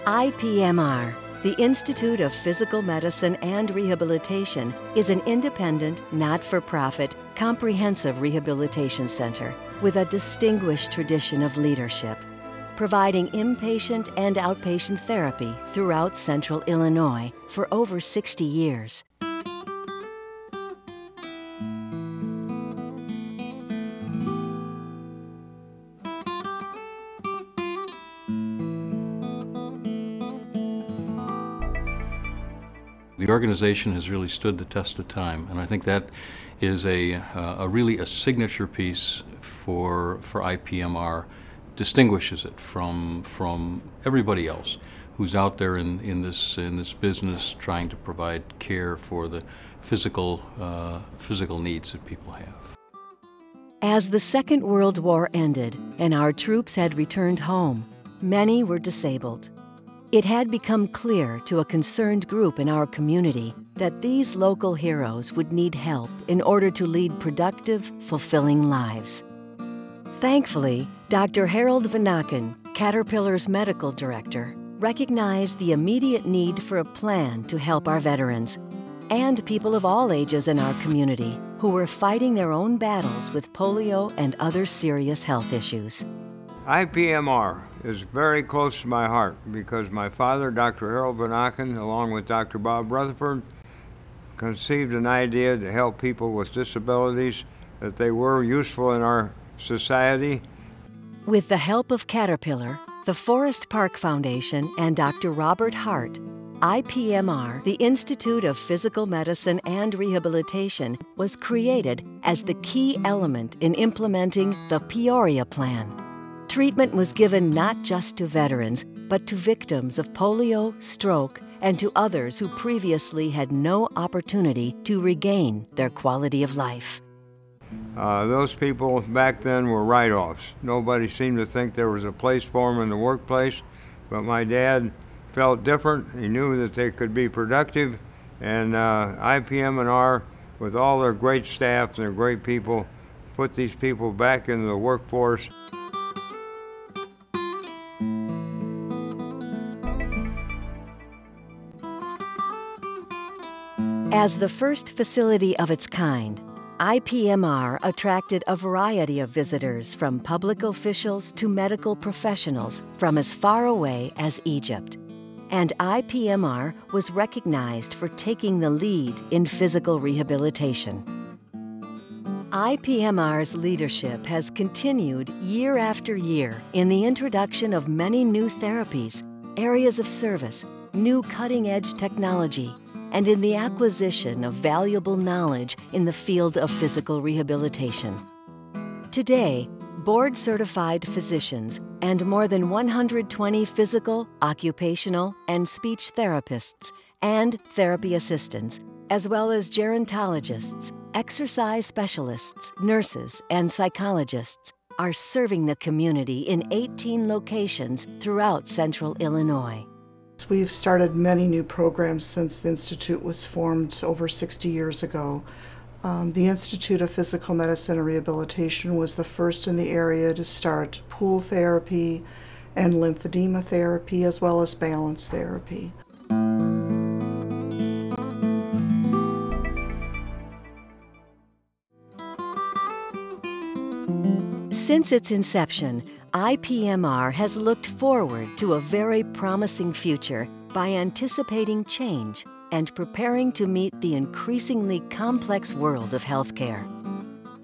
IPMR, the Institute of Physical Medicine and Rehabilitation, is an independent, not-for-profit, comprehensive rehabilitation center with a distinguished tradition of leadership, providing inpatient and outpatient therapy throughout Central Illinois for over 60 years. The organization has really stood the test of time, and I think that is really a signature piece for IPMR, distinguishes it from everybody else who's out there in this business trying to provide care for the physical needs that people have. As the Second World War ended and our troops had returned home, many were disabled. It had become clear to a concerned group in our community that these local heroes would need help in order to lead productive, fulfilling lives. Thankfully, Dr. Harold Vanaken, Caterpillar's medical director, recognized the immediate need for a plan to help our veterans and people of all ages in our community who were fighting their own battles with polio and other serious health issues. IPMR is very close to my heart because my father, Dr. Harold Vanaken, along with Dr. Bob Rutherford, conceived an idea to help people with disabilities, that they were useful in our society. With the help of Caterpillar, the Forest Park Foundation, and Dr. Robert Hart, IPMR, the Institute of Physical Medicine and Rehabilitation, was created as the key element in implementing the Peoria Plan. Treatment was given not just to veterans, but to victims of polio, stroke, and to others who previously had no opportunity to regain their quality of life. Those people back then were write-offs. Nobody seemed to think there was a place for them in the workplace, but my dad felt different. He knew that they could be productive, and IPMR, with all their great staff and their great people, put these people back into the workforce. As the first facility of its kind, IPMR attracted a variety of visitors, from public officials to medical professionals from as far away as Egypt. And IPMR was recognized for taking the lead in physical rehabilitation. IPMR's leadership has continued year after year in the introduction of many new therapies, areas of service, new cutting-edge technology, and in the acquisition of valuable knowledge in the field of physical rehabilitation. Today, board-certified physicians and more than 120 physical, occupational, and speech therapists and therapy assistants, as well as gerontologists, exercise specialists, nurses, and psychologists, are serving the community in 18 locations throughout Central Illinois. We've started many new programs since the Institute was formed over 60 years ago. The Institute of Physical Medicine and Rehabilitation was the first in the area to start pool therapy and lymphedema therapy, as well as balance therapy. Since its inception, IPMR has looked forward to a very promising future by anticipating change and preparing to meet the increasingly complex world of healthcare.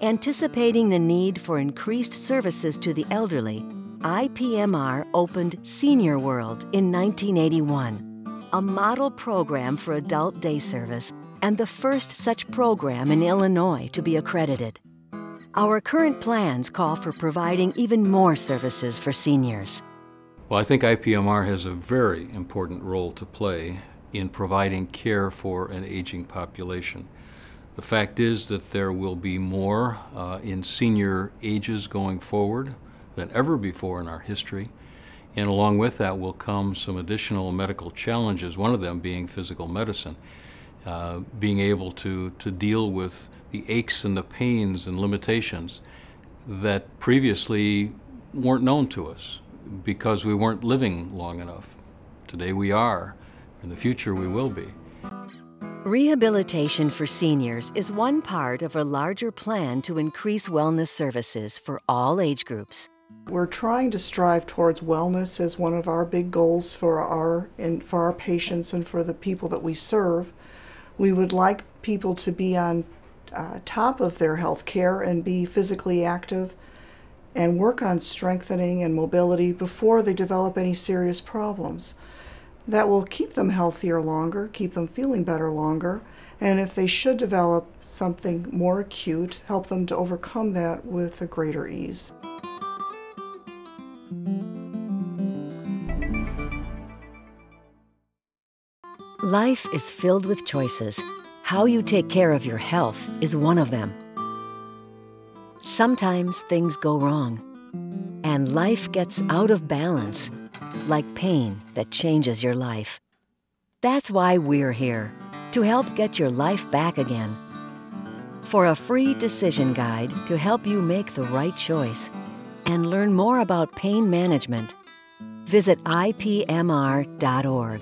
Anticipating the need for increased services to the elderly, IPMR opened Senior World in 1981, a model program for adult day service and the first such program in Illinois to be accredited. Our current plans call for providing even more services for seniors. Well, I think IPMR has a very important role to play in providing care for an aging population. The fact is that there will be more in senior ages going forward than ever before in our history, and along with that will come some additional medical challenges, one of them being physical medicine. Being able to deal with the aches and the pains and limitations that previously weren't known to us because we weren't living long enough. Today we are. In the future we will be. Rehabilitation for seniors is one part of a larger plan to increase wellness services for all age groups. We're trying to strive towards wellness as one of our big goals for our patients and for the people that we serve. We would like people to be on top of their health care and be physically active and work on strengthening and mobility before they develop any serious problems. That will keep them healthier longer, keep them feeling better longer, and if they should develop something more acute, help them to overcome that with a greater ease. Life is filled with choices. How you take care of your health is one of them. Sometimes things go wrong, and life gets out of balance, like pain that changes your life. That's why we're here, to help get your life back again. For a free decision guide to help you make the right choice and learn more about pain management, visit ipmr.org.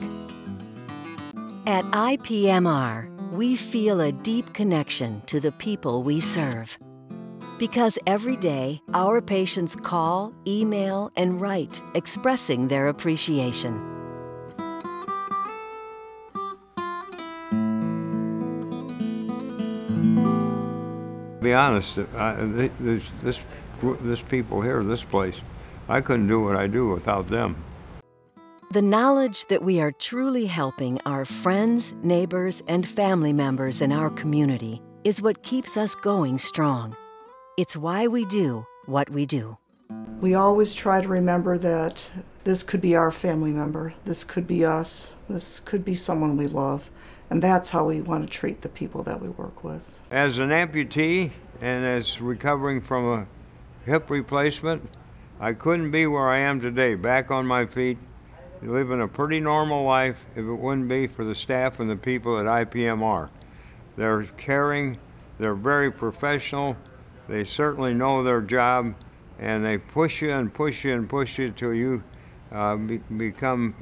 At IPMR, we feel a deep connection to the people we serve. Because every day, our patients call, email, and write, expressing their appreciation. To be honest, this people here, this place, I couldn't do what I do without them. The knowledge that we are truly helping our friends, neighbors, and family members in our community is what keeps us going strong. It's why we do what we do. We always try to remember that this could be our family member, this could be us, this could be someone we love, and that's how we want to treat the people that we work with. As an amputee and as recovering from a hip replacement, I couldn't be where I am today, back on my feet, living a pretty normal life if it wouldn't be for the staff and the people at IPMR. They're caring, they're very professional, they certainly know their job, and they push you and push you and push you till you become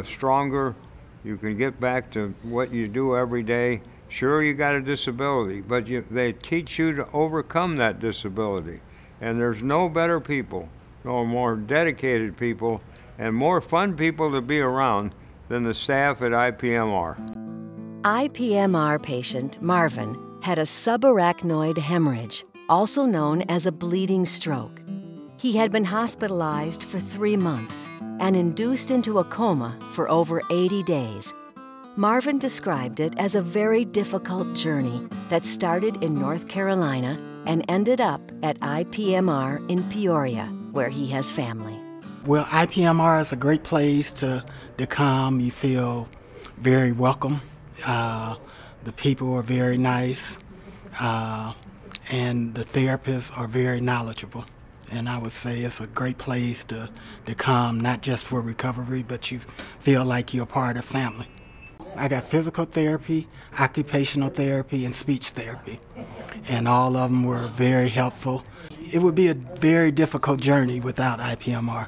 stronger. You can get back to what you do every day. Sure, you got a disability, but they teach you to overcome that disability. And there's no better people, no more dedicated people, and more fun people to be around than the staff at IPMR. IPMR patient Marvin had a subarachnoid hemorrhage, also known as a bleeding stroke. He had been hospitalized for 3 months and induced into a coma for over 80 days. Marvin described it as a very difficult journey that started in North Carolina and ended up at IPMR in Peoria, where he has family. Well, IPMR is a great place to come. You feel very welcome. The people are very nice, and the therapists are very knowledgeable. And I would say it's a great place to come, not just for recovery, but you feel like you're a part of family. I got physical therapy, occupational therapy, and speech therapy. And all of them were very helpful. It would be a very difficult journey without IPMR.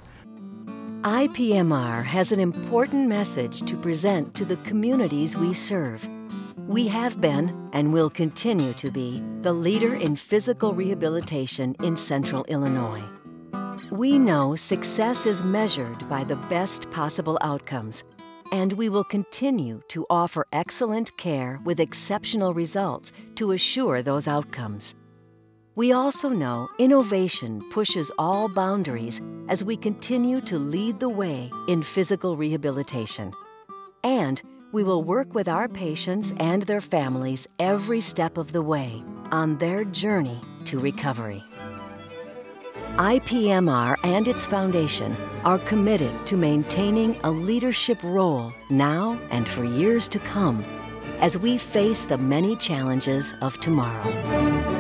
IPMR has an important message to present to the communities we serve. We have been, and will continue to be, the leader in physical rehabilitation in Central Illinois. We know success is measured by the best possible outcomes, and we will continue to offer excellent care with exceptional results to assure those outcomes. We also know innovation pushes all boundaries as we continue to lead the way in physical rehabilitation. And we will work with our patients and their families every step of the way on their journey to recovery. IPMR and its foundation are committed to maintaining a leadership role now and for years to come as we face the many challenges of tomorrow.